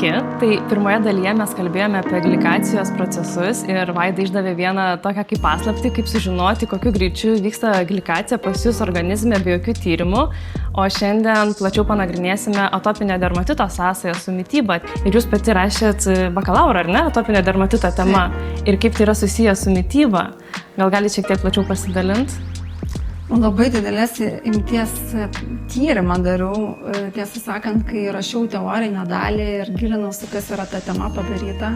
Sveiki, tai pirmoje dalyje mes kalbėjome apie glikacijos procesus ir Vaida išdavė vieną tokią kaip paslaptį, kaip sužinoti, kokiu greičiu vyksta glikacija pas jūs organizme be jokių tyrimų, o šiandien plačiau panagrinėsime atopinio dermatito sąsają su mityba. Ir jūs pati rašėt bakalaurą, ar ne, atopinio dermatito tema ir kaip tai yra susijęs su mityba. Gal galite šiek tiek plačiau pasidalinti? Labai didelės imties tyrimą dariau, tiesą sakant, kai rašiau teorinę dalį ir gilinausi, kas yra ta tema padaryta.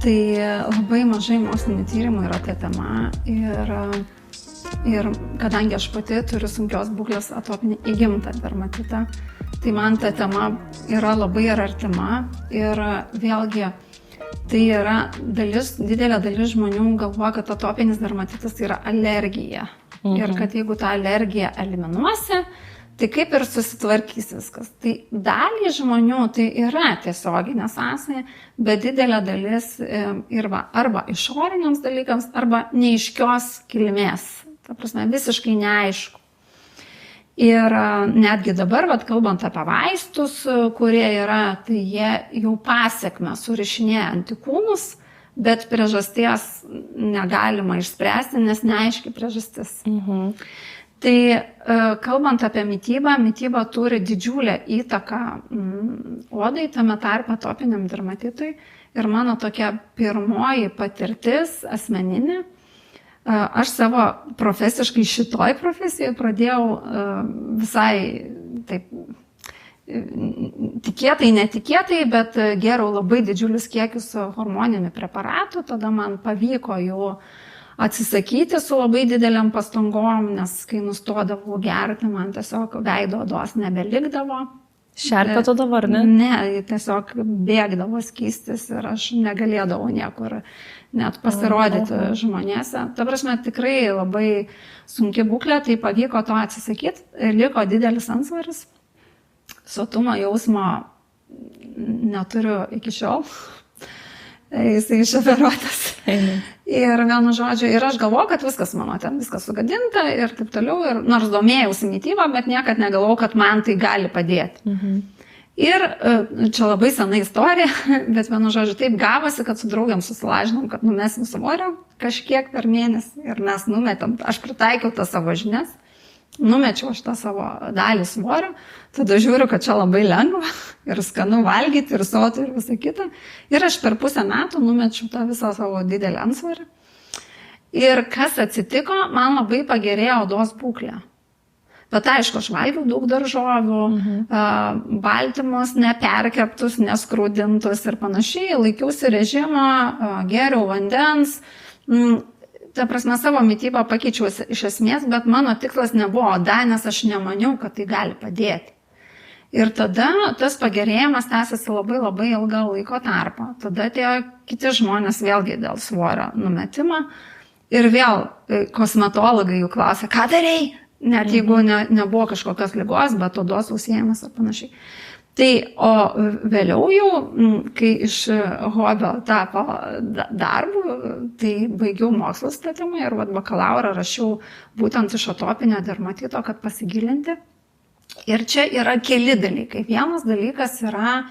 Tai labai mažai mokslinių tyrimų yra ta tema ir kadangi aš pati turiu sunkios būklės atopinį įgimtą dermatitą, tai man ta tema yra labai artima ir vėlgi tai yra didelė dalis žmonių galvoja, kad atopinis dermatitas tai yra alergija. Ir kad jeigu tą alergiją eliminuosi, tai kaip ir susitvarkys viskas. Tai dalį žmonių tai yra tiesioginė sąsaja, bet didelė dalis arba išoriniams dalykams, arba neaiškios kilmės. Ta prasme, visiškai neaišku. Ir netgi dabar, kalbant apie vaistus, kurie yra, tai jie jau pasekmę surišinėja antikūnus, bet priežasties negalima išspręsti, nes neaiški priežastis. Tai kalbant apie mitybą, mityba turi didžiulę įtaką odai, tame tarpe atopiniam dermatitui. Ir mano tokia pirmoji patirtis asmeninė, aš savo profesiškai šitoj profesijai pradėjau visai taip tikėtai, netikėtai, bet geriau labai didžiulius kiekius hormoninių preparatų, tada man pavyko jų atsisakyti su labai dideliam pastangom, nes kai nustodavau gerti, man tiesiog veido odos nebelikdavo. Šerpė to dabar, ne? Ne, tiesiog bėgdavo skystis ir aš negalėdavau niekur net pasirodyti žmonėse. Ta prasme, tikrai labai sunki būklė, tai pavyko to atsisakyti, liko didelis antsvoris. Sotumo jausmo neturiu iki šiol, jisai išoperuotas. Ir vienu žodžiu, ir aš galvoju, kad viskas mano ten, viskas sugadinta ir taip toliau, ir nors domėjausi mitybą, bet niekad negalvojau, kad man tai gali padėti. Ir čia labai sena istorija, bet vienu žodžiu, taip gavosi, kad su draugiam susilažinom, kad numesim svorio kažkiek per mėnesį ir mes numetėm, aš pritaikiau tą savo žinias. Numečiau aš tą savo dalį svorio, tada žiūriu, kad čia labai lengva ir skanu valgyti ir sotų ir visą kitą. Ir aš per pusę metų numečiau tą visą savo didelį antsvorį. Ir kas atsitiko, man labai pagerėjo odos būklė. Bet aišku, aš valgiau daug daržovių, baltymus neperkeptus, neskrūdintus ir panašiai, laikiausi režimo, geriau vandens. Ta prasme, savo mitybą pakeičiau iš esmės, bet mano tikslas nebuvo oda, nes aš nemaniau, kad tai gali padėti. Ir tada tas pagerėjimas tęsiasi labai labai ilgą laiko tarpą. Tada atėjo kiti žmonės vėlgi dėl svorio numetimo. Ir vėl kosmetologai jų klausė, ką darei? Net jeigu nebuvo kažkokios ligos, bet odos sausėjimas ar panašiai. Tai, o vėliau jau, kai iš hobio tapo darbu, tai baigiau mokslus tą temą ir bakalaurą rašiau būtent iš atopinio dermatito, kad pasigilinti. Ir čia yra keli dalykai. Vienas dalykas yra,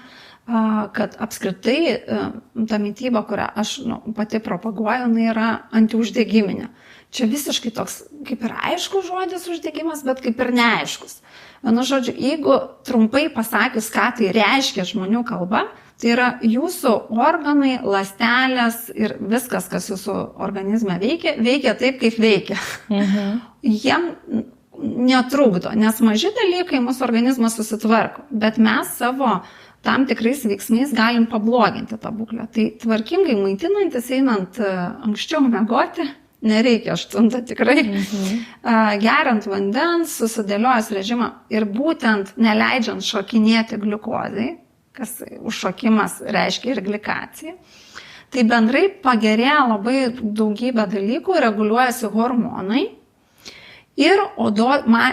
kad apskritai ta mityba, kurią aš pati propaguoju, jinai yra antiuždegiminė. Čia visiškai toks kaip ir aiškus žodis uždegimas, bet kaip ir neaiškus. Vienu žodžiu, jeigu trumpai pasakius, ką tai reiškia žmonių kalba, tai yra jūsų organai, ląstelės ir viskas, kas jūsų organizme veikia taip, kaip veikia. Jiem netrukdo, nes maži dalykai mūsų organizmas susitvarko, bet mes savo tam tikrais veiksmais galim pabloginti tą būklę. Tai tvarkingai maitinantis, einant anksčiau miegoti, nereikia 8 tikrai, geriant vandens, susidėliojęs režimą ir būtent neleidžiant šokinėti gliukozai, kas užšokimas reiškia ir glikacija, tai bendrai pagerėja labai daugybę dalykų, reguliuojasi hormonai ir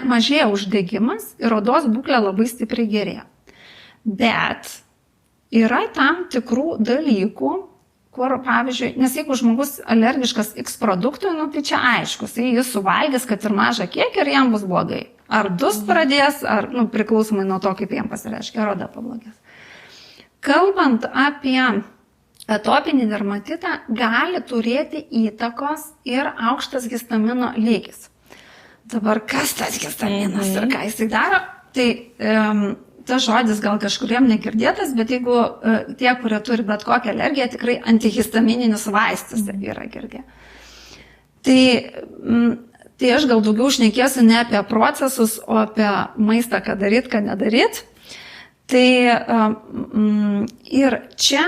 mažėja uždegimas ir odos būklė labai stipriai gerėja. Bet yra tam tikrų dalykų, kur, pavyzdžiui, nes jeigu žmogus alergiškas X produktui, tai čia aiškus, jis suvalgys, kad ir mažą kiekį ir jam bus blogai. Ar dus pradės, ar priklausomai nuo to, kaip jam pasireiškia, ar oda pablogės. kalbant apie atopinį dermatitą, gali turėti įtakos ir aukštas histamino lygis. Dabar kas tas histaminas ir ką jisai daro? Tai tas žodis gal kažkuriem negirdėtas, bet jeigu tie, kurie turi bet kokią alergiją, tikrai antihistamininis vaistas yra girdėję. Tai aš gal daugiau šnekėsiu ne apie procesus, o apie maistą, ką daryt, ką nedaryt. Tai ir čia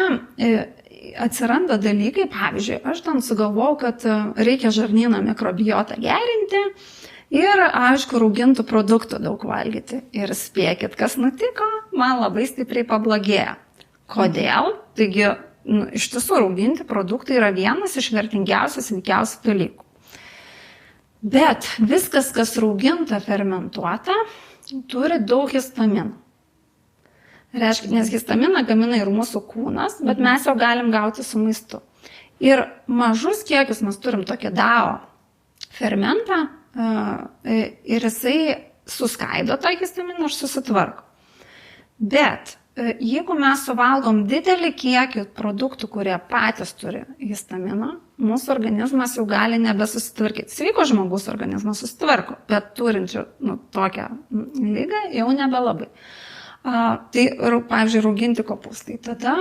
atsiranda dalykai, pavyzdžiui, aš ten sugalvojau, kad reikia žarnyno mikrobiotą gerinti ir, aišku, raugintų produktų daug valgyti. Ir spėkit, kas nutiko, man labai stipriai pablogėjo. Kodėl? Taigi, iš tiesų, rauginti produktai yra vienas iš vertingiausių, sveikiausių dalykų. Bet viskas, kas rauginta, fermentuota, turi daug histamino. Reiškia, nes histaminą gamina ir mūsų kūnas, bet mes jo galim gauti su maistu. Ir mažus kiekius mes turim tokį DAO fermentą ir jisai suskaido tą histaminą ir susitvarko. Bet jeigu mes suvalgom didelį kiekį produktų, kurie patys turi histamino, mūsų organizmas jau gali nebesusitvarkyti. Sveiko žmogus organizmas susitvarko, bet turinčių tokią ligą jau nebelabai. Tai, pavyzdžiui, rauginti kopūstai, tada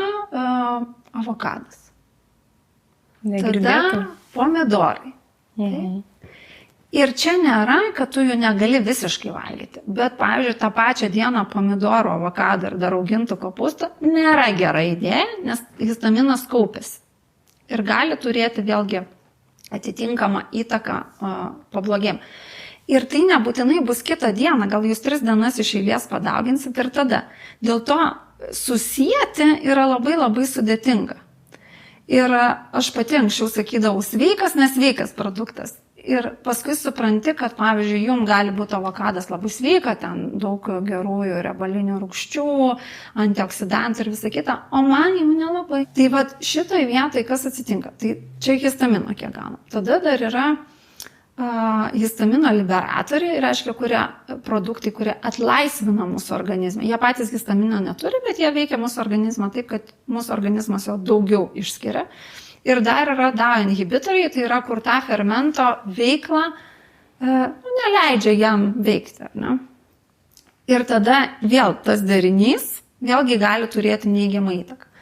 avokadas, tada pomidorai. Ir čia nėra, kad tu jų negali visiškai valgyti, bet, pavyzdžiui, tą pačią dieną pomidorų, avokadą ir dar raugintų kopūstų nėra gera idėja, nes histaminas kaupiasi ir gali turėti vėlgi atitinkamą įtaką pablogėjimą. Ir tai nebūtinai bus kitą dieną, gal jūs 3 dienas iš eilės padauginsit ir tada. Dėl to susijęti yra labai labai sudėtinga. Ir aš pati anksčiau sakydavau sveikas, nesveikas produktas. Ir paskui supranti, kad, pavyzdžiui, jums gali būti avokadas labai sveika, ten daug gerųjų riebalinių rūgščių, antioksidantų ir visa kita, o man jau nelabai. Tai vat šitoj vietoj kas atsitinka? Tai čia histamino kiek gauna. Tada dar yra histamino liberatoriai, reiškia, produktai, kurie atlaisvina mūsų organizmą. Jie patys histamino neturi, bet jie veikia mūsų organizmą taip, kad mūsų organizmas jo daugiau išskiria. Ir dar yra DAO inhibitoriai, tai yra, kur tą fermento veiklą neleidžia jam veikti. Ne? Ir tada vėl tas derinys vėlgi gali turėti neigiamą įtaką.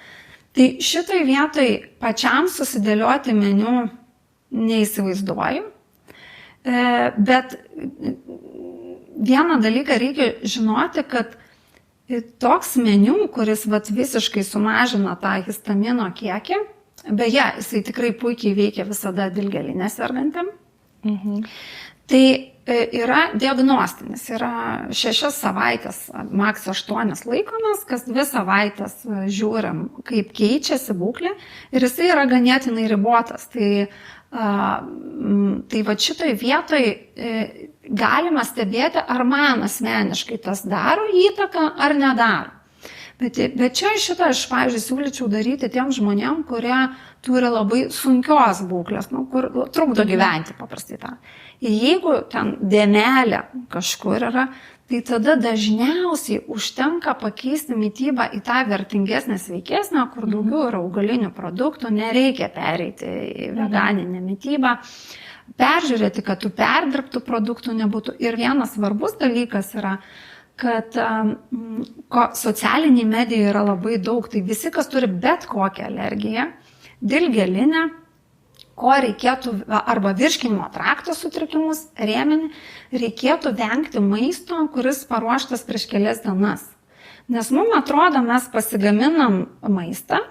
Tai šitoj vietoj pačiam susidėlioti meniu neįsivaizduoju. Bet vieną dalyką reikia žinoti, kad toks meniu, kuris visiškai sumažina tą histamino kiekį, beje, jisai tikrai puikiai veikia visada dilgėlinę sergantiem, tai yra diagnostinis, yra 6 savaitės, maks 8 laikomas, kas 2 savaitės žiūrim, kaip keičiasi būklė ir jisai yra ganėtinai ribotas. Tai va šitoj vietoj galima stebėti, ar man asmeniškai tas daro įtaką ar nedaro. Bet čia šitą aš, pavyzdžiui, siūlyčiau daryti tiem žmonėm, kurie turi labai sunkios būklės, kur trukdo gyventi paprastai tą. Jeigu ten dėmelė kažkur yra, tai tada dažniausiai užtenka pakeisti mitybą į tą vertingesnę, sveikesnę, kur daugiau yra augalinių produktų, nereikia pereiti į veganinę mitybą, peržiūrėti, kad tų perdirbtų produktų nebūtų. Ir vienas svarbus dalykas yra, kad socialiniai medijai yra labai daug, tai visi, kas turi bet kokią alergiją, dilgėlinę, ko reikėtų, arba virškinimo trakto sutrikimus, rėmenį, reikėtų vengti maisto, kuris paruoštas prieš kelias dienas. Nes mums atrodo, mes pasigaminam maistą,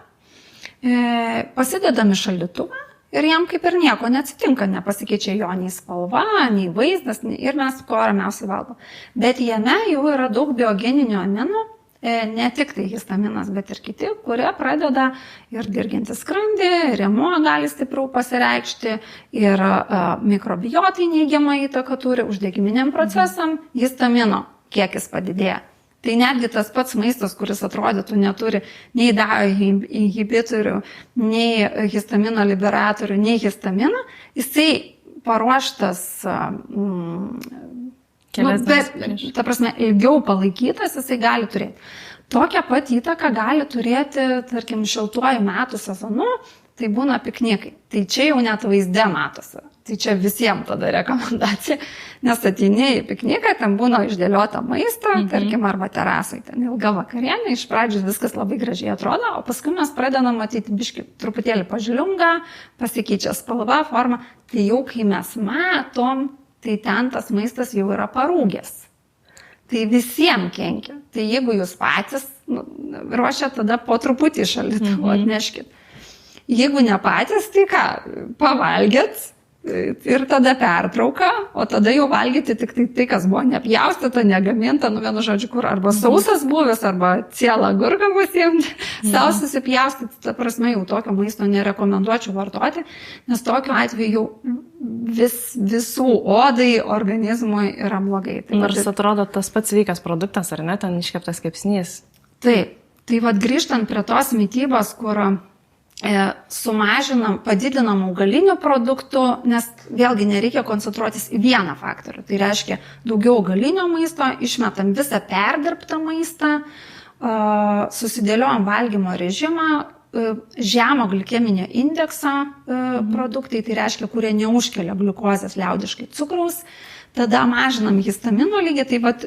pasidedam į šaldytuvą ir jam kaip ir nieko neatsitinka, nepasikeičia jo nei spalva, nei vaizdas, ir mes kuo ramiausiai valgom. Bet jame jau yra daug biogeninių aminų, ne tik tai histaminas, bet ir kiti, kurie pradeda ir dirginti skrandį, rėmuo gali stipriau pasireikšti ir mikrobiotai neigiamą įtaką turi, uždegiminiam procesam histamino kiekis padidėja. Tai netgi tas pats maistas, kuris atrodytų neturi nei DAO inhibitorių, nei histamino liberatorių, nei histamino, jisai paruoštas Bet, ta prasme, ilgiau palaikytas jisai gali turėti. Tokią pat įtaką gali turėti, tarkim, šiltuoju metų sezonu, tai būna piknikai. Tai čia jau net vaizde matosi. Tai čia visiems tada rekomendacija, nes ateini į pikniką, ten būna išdėliota maistą, tarkim, arba terasai, ten ilga vakarienė, iš pradžių viskas labai gražiai atrodo, o paskui mes pradedam matyti biškį truputėlį pažliunga, pasikeičia spalva, forma, tai jau kai mes matom, tai ten tas maistas jau yra parūgęs. Tai visiems kenkia. Tai jeigu jūs patys ruošia, tada po truputį šaldytuvą atneškit. Jeigu ne patys, tai ką, pavalgėt ir tada pertrauka, o tada jau valgyti tik tai, kas buvo nepjaustyta, negaminta, vienu žodžiu, kur arba sausas buvęs, arba cielą gurką pasiimti, savo susipjaustyti, ta prasme jau tokio maisto nerekomenduočiau vartoti, nes tokiu atveju jau visų odai, organizmui yra blogai. Tai nors atrodo tas pats sveikas produktas, ar ne, ten iškeptas kepsnys. Taip, tai vad grįžtant prie tos mitybos, kur sumažinam, padidinam augalinių produktų, nes vėlgi nereikia koncentruotis į vieną faktorių. Tai reiškia daugiau augalinio maisto, išmetam visą perdirbtą maistą, susidėliojam valgymo režimą, žemo glikeminio indekso produktai, tai reiškia, kurie neužkelia gliukozės, liaudiškai cukraus, tada mažinam histamino lygį, tai vat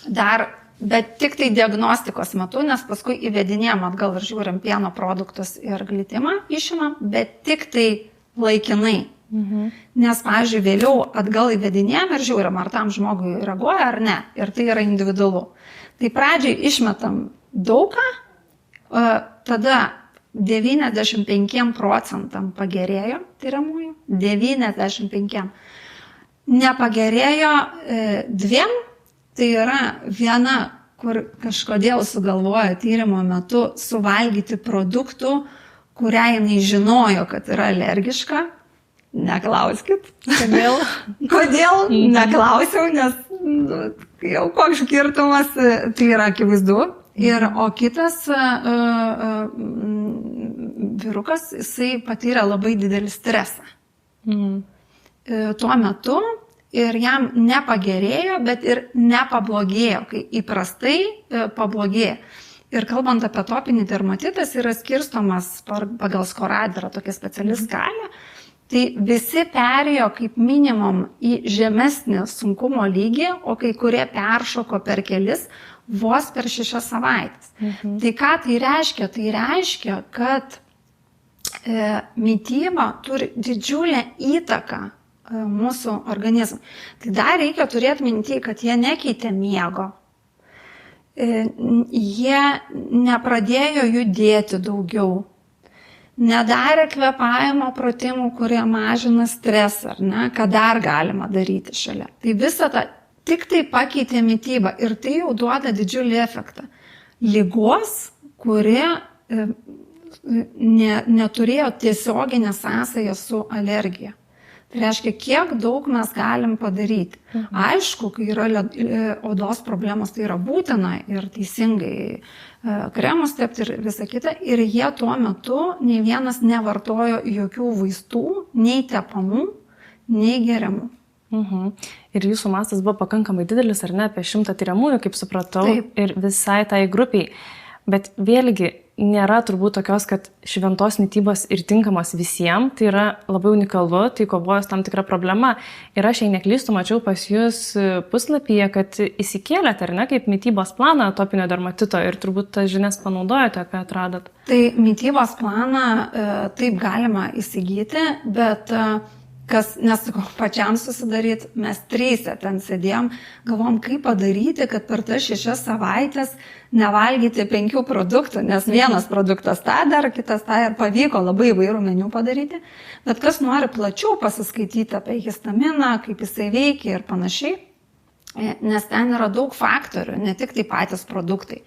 dar, bet tik tai diagnostikos metu, nes paskui įvedinėjom atgal ir žiūrim pieno produktus ir glitimą išimam, bet tik tai laikinai. Nes, pavyzdžiui, vėliau atgal įvedinėjom ir žiūrim, ar tam žmogui reaguoja ar ne, ir tai yra individualu. Tai pradžiai išmetam daugą, tada 95% pagerėjo tyriamųjų, 95%. Nepagerėjo 2%, tai yra viena, kur kažkodėl sugalvojo tyrimo metu suvalgyti produktų, kurią jinai žinojo, kad yra alergiška. Neklauskit. Kodėl? Kodėl? Neklausiau, nes jau koks skirtumas, tai yra akivaizdu. O kitas vyrukas, jisai patyrė labai didelį stresą. Tuo metu ir jam nepagerėjo, bet ir nepablogėjo, kai įprastai pablogėjo. Ir kalbant apie atopinį dermatitą, jis yra skirstomas pagal SCORAD, yra tokia speciali skalė. Tai visi perėjo kaip minimum į žemesnį sunkumo lygį, o kai kurie peršoko per kelis vos per 6 savaitės. Tai ką tai reiškia? Tai reiškia, kad mityba turi didžiulę įtaką mūsų organizmui. Tai dar reikia turėti minty, kad jie nekeitė miego. Jie nepradėjo judėti daugiau. Nedarė kvėpavimo pratimų, kurie mažina stresą, ar ne, ką dar galima daryti šalia. Tai visą tą tik tai pakeitė mitybą ir tai jau duoda didžiulį efektą. Ligos, kurie neturėjo tiesioginę sąsają su alergija. Tai reiškia, kiek daug mes galim padaryti. Aišku, kai yra odos problemos, tai yra būtina ir teisingai kremus tepti ir visa kita. Ir jie tuo metu nei vienas nevartojo jokių vaistų, nei tepamų, nei geriamų. Ir jūsų mastas buvo pakankamai didelis, ar ne, apie 100 tyriamųjų, kaip supratau, Taip. Ir visai tai grupiai. Bet vėlgi nėra turbūt tokios, kad šventos mitybos ir tinkamos visiems, tai yra labai unikalu, tai kovojos tam tikra problema. Ir aš, jei neklystu, mačiau pas jūs puslapyje, kad įsikėlėte, ar ne, kaip mitybos planą atopinio dermatito ir turbūt tas žinias panaudojate, ką atradot. Tai mitybos planą taip galima įsigyti, bet kas nesakau pačiam susidaryti, mes 3 ten sėdėjom, galvom, kaip padaryti, kad per tas 6 savaitės nevalgyti 5 produktų, nes vienas produktas tą dar, kitas tą ir pavyko labai įvairių meniu padaryti, bet kas nori plačiau pasiskaityti apie histaminą, kaip jisai veikia ir panašiai, nes ten yra daug faktorių, ne tik tai patys produktai.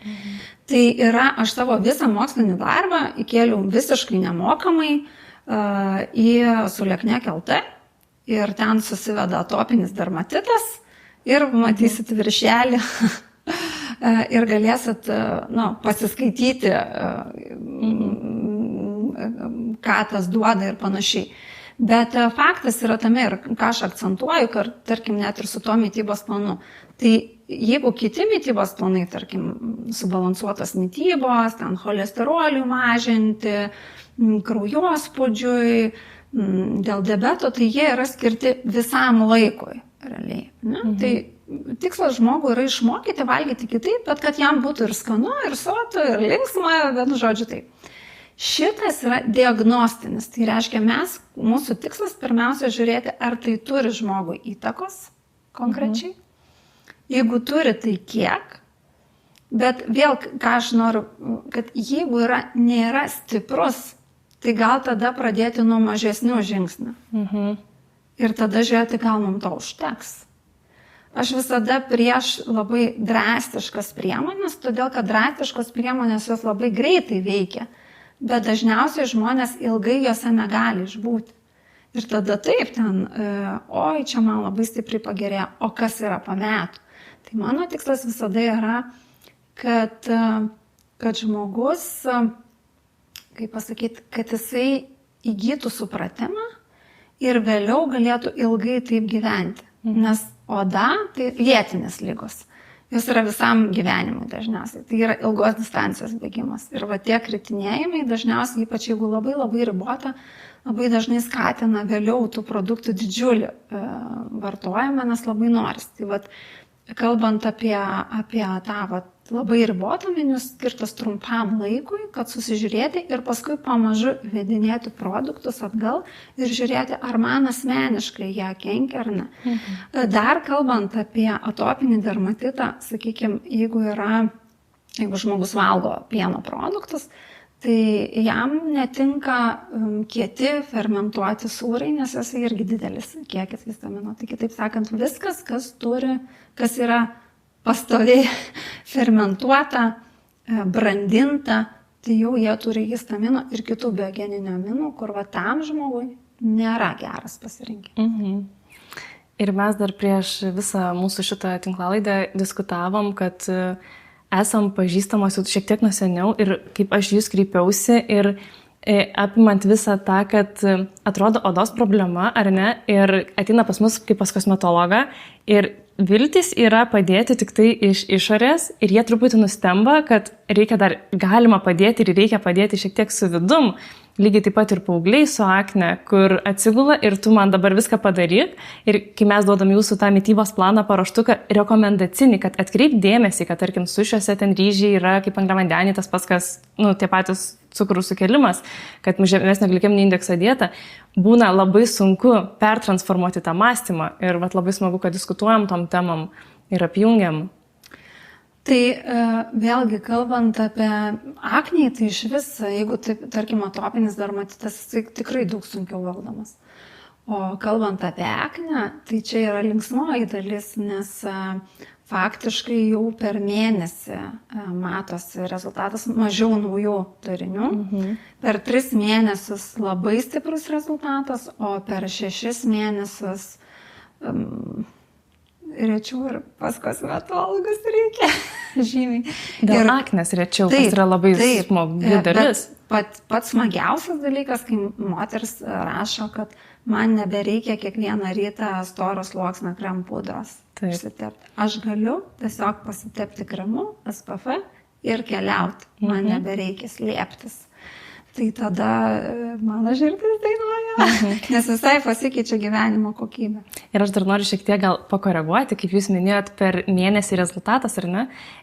Tai yra, aš savo visą mokslinį darbą įkėliau visiškai nemokamai į Suleknek.lt ir ten susiveda atopinis dermatitas ir matysit viršelį ir galėsit pasiskaityti, ką tas duoda ir panašiai. Bet faktas yra tame ir ką aš akcentuoju, kad tarkim net ir su to mitybos planu. Tai jeigu kiti mitybos planai, tarkim, subalansuotos mitybos, ten cholesterolių mažinti, kraujospūdžiui, dėl diabeto, tai jie yra skirti visam laikui, realiai. Ne? Tai tikslas žmogui yra išmokyti valgyti kitaip, bet kad jam būtų ir skanu, ir sotu, ir linksma, bet žodžiu taip. Šitas yra diagnostinis, tai reiškia mūsų tikslas pirmiausia žiūrėti, ar tai turi žmogui įtakos konkrečiai. Jeigu turi, tai kiek. Bet vėl, ką aš noriu, kad jeigu nėra stiprus, tai gal tada pradėti nuo mažesnių žingsnių. Ir tada žiūrėti, gal mums to užteks. Aš visada prieš labai drastiškas priemonės, todėl kad drastiškos priemonės jos labai greitai veikia, bet dažniausiai žmonės ilgai jose negali išbūti. Ir tada taip ten, oi, čia man labai stipriai pagerėjo, o kas yra po metų. Tai mano tikslas visada yra, kad žmogus, kaip pasakyti, kad jisai įgytų supratimą ir vėliau galėtų ilgai taip gyventi. Nes oda tai lėtinės ligos. Jos yra visam gyvenimui dažniausiai. Tai yra ilgos distancijos bėgimas. Ir va tie kritinėjimai dažniausiai, ypač jeigu labai ribota, labai dažnai skatina vėliau tų produktų didžiulį vartojimą, nes labai noris. Tai va, kalbant apie tą labai ribotą meniu skirtas trumpam laikui, kad susižiūrėti ir paskui pamažu vedinėti produktus atgal ir žiūrėti, ar man asmeniškai jie kenkia ar ne. Dar kalbant apie atopinį dermatitą, sakykime, jeigu žmogus valgo pieno produktus, tai jam netinka kieti fermentuoti sūriai, nes jisai irgi didelis kiekis vitamino. Tai kitaip sakant, viskas, kas yra pastoviai fermentuota, brandinta, tai jau jie turi histamino ir kitų biogeninių aminų, kur va tam žmogui nėra geras pasirinkimas. Ir mes dar prieš visą mūsų šitą tinklalaidę diskutavom, kad esam pažįstamos jau šiek tiek nuo seniau ir kaip aš jūs kreipiausi ir apimant visą tą, kad atrodo odos problema, ar ne, ir ateina pas mus kaip pas kosmetologą ir viltis yra padėti tik tai iš išorės ir jie truputį nustemba, kad galima padėti ir reikia padėti šiek tiek su vidum. Lygiai taip pat ir paaugliai su akne, kur atsigula ir tu man dabar viską padaryk. Ir kai mes duodam jūsų tą mitybos planą paruoštuką rekomendacinį, kad atkreip dėmesį, kad tarkim sušiuose ten ryžiai yra kaip angliavandeniai, tas pats, kas, tie patys cukrų sukelimas, kad žemesnio glikeminio indekso dieta, būna labai sunku pertransformuoti tą mąstymą. Ir labai smagu, kad diskutuojam tom temam ir apjungiam. Tai vėlgi, kalbant apie aknį, tai iš vis, jeigu, tarkim, atopinis dermatitas, tai tikrai daug sunkiau valdomas. O kalbant apie aknę, tai čia yra linksmoji dalis, nes faktiškai jau per mėnesį matosi rezultatas mažiau naujų darinių. Per 3 mėnesius labai stiprus rezultatas, o per 6 mėnesius rečiau ir pas kosmetologus reikia žymiai. Dėl aknės rečiau, kas yra labai smagi dalis. Pats smagiausias dalykas, kai moteris rašo, kad man nebereikia kiekvieną rytą storos sluoksnio krem pudros. Aš galiu tiesiog pasitepti kremu, SPF ir keliauti. Man nebereikia slėptis. Tai tada mano širdis dainuoja, nes visai pasikeičia gyvenimo kokybė. Ir aš dar noriu šiek tiek gal pakoreguoti, kaip jūs minėjot, per mėnesį rezultatas, ar ne?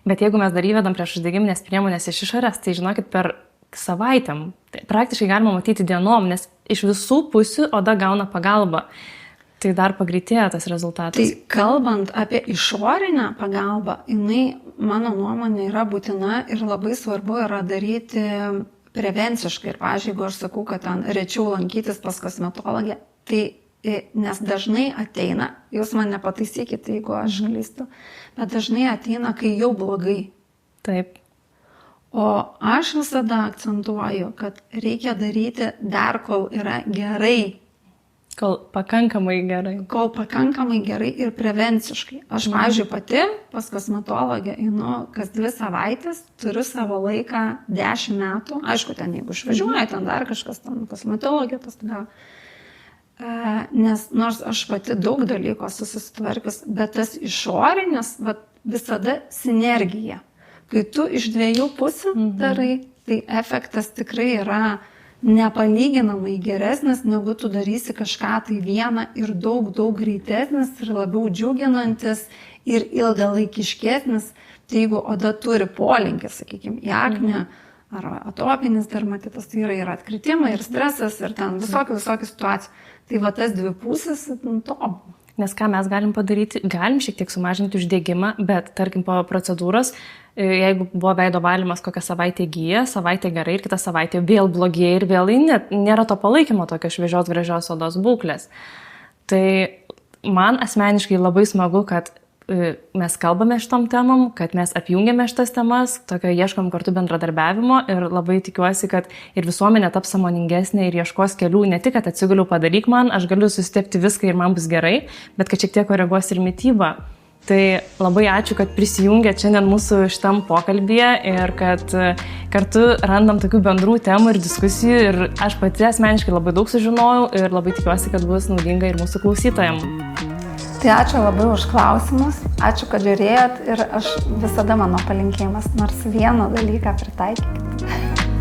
Bet jeigu mes dar įvedam prieš uždegiminės priemonės iš išorės, tai žinokit, per savaitėm tai praktiškai galima matyti dienom, nes iš visų pusių oda gauna pagalbą. Tai dar pagreitėja tas rezultatas. Tai kalbant apie išorinę pagalbą, jinai, mano nuomonė, yra būtina ir labai svarbu yra daryti prevenciškai. Ir, pavyzdžiui, jeigu aš sakau, kad ten rečiau lankytis pas kosmetologę, tai nes dažnai ateina, jūs man nepataisykite, jeigu aš klystu, bet dažnai ateina, kai jau blogai. Taip. O aš visada akcentuoju, kad reikia daryti dar, kol yra gerai. Kol pakankamai gerai. Kol pakankamai gerai ir prevenciškai. Aš, pavyzdžiui, pati pas kosmetologę einu kas 2 savaitės, turiu savo laiką 10 metų. Aišku, ten jeigu išvažiuoja, ten dar kažkas, ten kosmetologė, tas tada. Nes nors aš pati daug dalykų susitvarkius, bet tas išorinis visada sinergija. Kai tu iš dviejų pusių darai, tai efektas tikrai yra nepalyginamai geresnis, negu tu darysi kažką tai vieną ir daug greitesnis ir labiau džiuginantis ir ilgalaikiškesnis. Tai jeigu oda turi polinkį, sakykime, į aknę ar atopinis dermatitas, tai yra atkritimai ir stresas ir ten visokių situacijų. Tai tas dvi pusės, to. Nes ką mes galim padaryti, galim šiek tiek sumažinti uždegimą, bet tarkim po procedūros, jeigu buvo veido valymas kokią savaitę gyja, savaitę gerai ir kitą savaitę vėl blogėja ir vėl nėra to palaikymo tokio šviežios gražios odos būklės. Tai man asmeniškai labai smagu, kad mes kalbame šitom temom, kad mes apjungiame šitas temas, tokio ieškom kartu bendradarbiavimo ir labai tikiuosi, kad ir visuomenė taps sąmoningesnė ir ieškos kelių, ne tik, kad atsiguliu padaryk man, aš galiu susitepti viską ir man bus gerai, bet kad šiek tiek koreguos ir mitybą. Tai labai ačiū, kad prisijungėt šiandien mūsų šitam pokalbyje ir kad kartu randam tokių bendrų temų ir diskusijų ir aš pati asmeniškai labai daug sužinojau ir labai tikiuosi, kad bus naudinga ir mūsų klausytojams. Tai ačiū labai už klausimus, ačiū, kad žiūrėjot ir aš visada mano palinkėjimas, nors vieną dalyką pritaikykit.